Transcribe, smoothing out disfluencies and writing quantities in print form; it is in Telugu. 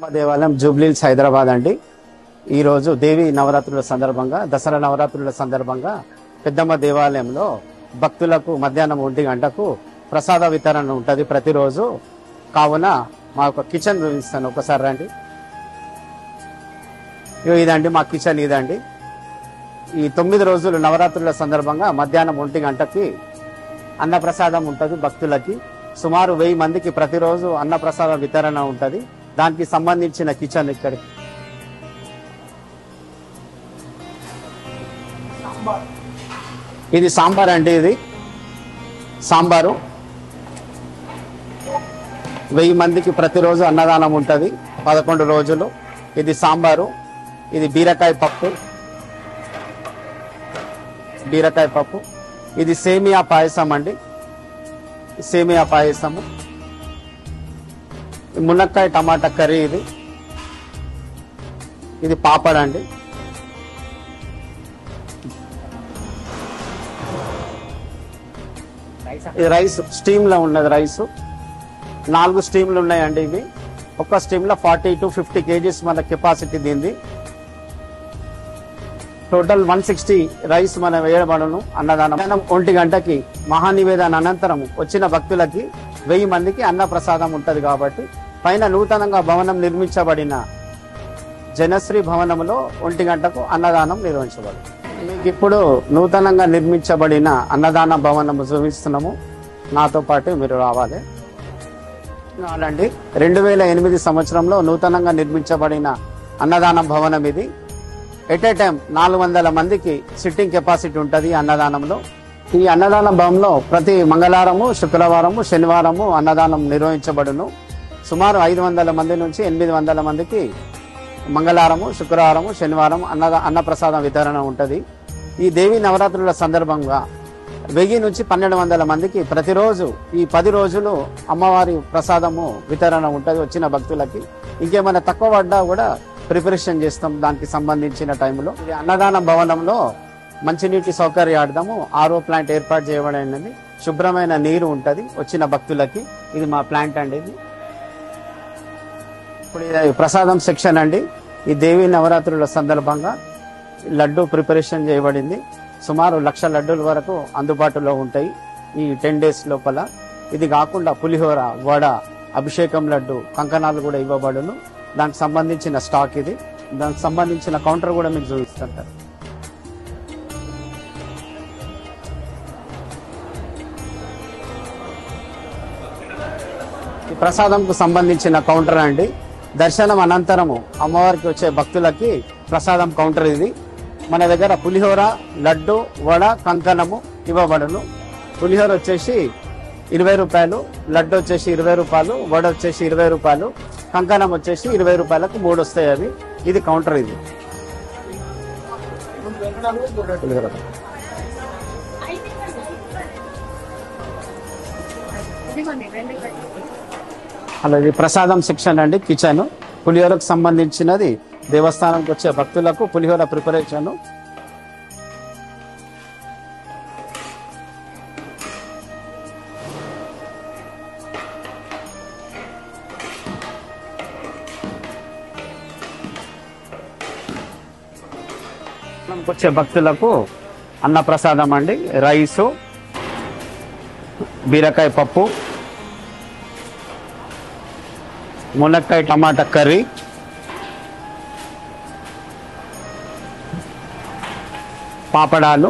దేవాలయం జూబ్లీహిల్స్ హైదరాబాద్ అండి. ఈరోజు దేవి నవరాత్రుల సందర్భంగా, దసరా నవరాత్రుల సందర్భంగా పెద్దమ్మ దేవాలయంలో భక్తులకు మధ్యాహ్నం 1 గంటకు ప్రసాద వితరణ ఉంటుంది ప్రతిరోజు. కావున మా యొక్క కిచెన్ చూపిస్తాను, ఒకసారి రండి. ఇదండి మా కిచెన్, ఇదండి. ఈ 9 రోజులు నవరాత్రుల సందర్భంగా మధ్యాహ్నం 1 గంటకి అన్నప్రసాదం ఉంటుంది భక్తులకి. సుమారు 1000 మందికి ప్రతిరోజు అన్నప్రసాద వితరణ ఉంటుంది. దానికి సంబంధించిన కిచెన్ ఇక్కడ. ఇది సాంబార్ అండి. ఇది సాంబారు 1000 మందికి ప్రతిరోజు అన్నదానం ఉంటుంది 11 రోజులు. ఇది సాంబారు. ఇది బీరకాయ పప్పు. ఇది సేమియా పాయసం అండి. సేమియా పాయసము. మునక్కాయ టమాటా కర్రీ. ఇది పాపడ్ అండి. ఇది రైస్ స్టీమ్ లో ఉన్నది. రైస్ 4 స్టీమ్లు ఉన్నాయండి. ఇవి ఒక్క స్టీమ్ లో 40 to 50 kgs మన కెపాసిటీ దీనిది. టోటల్ 160 రైస్ మనం వేయబడను అన్నదానం. 1 గంటకి మహానివేదన అనంతరం వచ్చిన భక్తులకి 1000 మందికి అన్న ప్రసాదం ఉంటది. కాబట్టి పైన నూతనంగా భవనం నిర్మించబడిన జనశ్రీ భవనంలో 1 గంటకు అన్నదానం నిర్వహించబడింది. మీకు ఇప్పుడు నూతనంగా నిర్మించబడిన అన్నదాన భవనం చూపిస్తున్నాము. నాతో పాటు మీరు రావాలి. 2008 సంవత్సరంలో నూతనంగా నిర్మించబడిన అన్నదాన భవనం ఇది. ఎట్ ఏ టైం 400 మందికి సిట్టింగ్ కెపాసిటీ ఉంటుంది అన్నదానంలో. ఈ అన్నదాన భవనంలో ప్రతి మంగళవారము, శుక్రవారము, శనివారము అన్నదానం నిర్వహించబడును. సుమారు 500 మంది నుంచి 800 మందికి మంగళవారము, శుక్రవారము, శనివారం అన్నప్రసాదం వితరణ ఉంటుంది. ఈ దేవి నవరాత్రుల సందర్భంగా 1000 నుంచి 1200 మందికి ప్రతిరోజు ఈ 10 రోజులు అమ్మవారి ప్రసాదము వితరణ ఉంటుంది వచ్చిన భక్తులకి. ఇంకేమైనా తక్కువ పడ్డా కూడా ప్రిపరేషన్ చేస్తాం దానికి సంబంధించిన టైంలో. ఇది అన్నదాన భవనంలో మంచినీటి సౌకర్యార్థము RO ప్లాంట్ ఏర్పాటు చేయబడినది. శుభ్రమైన నీరు ఉంటుంది వచ్చిన భక్తులకి. ఇది మా ప్లాంట్ అండి. ఇది ఇప్పుడు ఇది ప్రసాదం సెక్షన్ అండి. ఈ దేవి నవరాత్రుల సందర్భంగా లడ్డు ప్రిపరేషన్ చేయబడింది. సుమారు 1,00,000 లడ్డూల వరకు అందుబాటులో ఉంటాయి ఈ 10 days లోపల. ఇది కాకుండా పులిహోర, వడ, అభిషేకం లడ్డు, కంకణాలు కూడా ఇవ్వబడును. దానికి సంబంధించిన స్టాక్ ఇది. దానికి సంబంధించిన కౌంటర్ కూడా మీకు చూపిస్తుంటారు. ఈ ప్రసాదంకు సంబంధించిన కౌంటర్ అండి. దర్శనం అనంతరము అమ్మవారికి వచ్చే భక్తులకి ప్రసాదం కౌంటర్ ఇది. మన దగ్గర పులిహోర, లడ్డు, వడ, కంకణము ఇవ్వబడును. పులిహోర వచ్చేసి 20 రూపాయలు, లడ్డు వచ్చేసి 20 రూపాయలు, వడ వచ్చేసి 20 రూపాయలు, కంకణం వచ్చేసి 20 రూపాయలకు 3 వస్తాయి అవి. ఇది కౌంటర్. ఇది అలాగే ప్రసాదం సెక్షన్ అండి. కిచెన్ పులిహోరకు సంబంధించినది. దేవస్థానంకి వచ్చే భక్తులకు పులిహోర ప్రిపరేషన్. వచ్చే భక్తులకు అన్న ప్రసాదం అండి. రైసు, బీరకాయ పప్పు, మునక్కాయ టమాటా కర్రీ, పాపడాలు,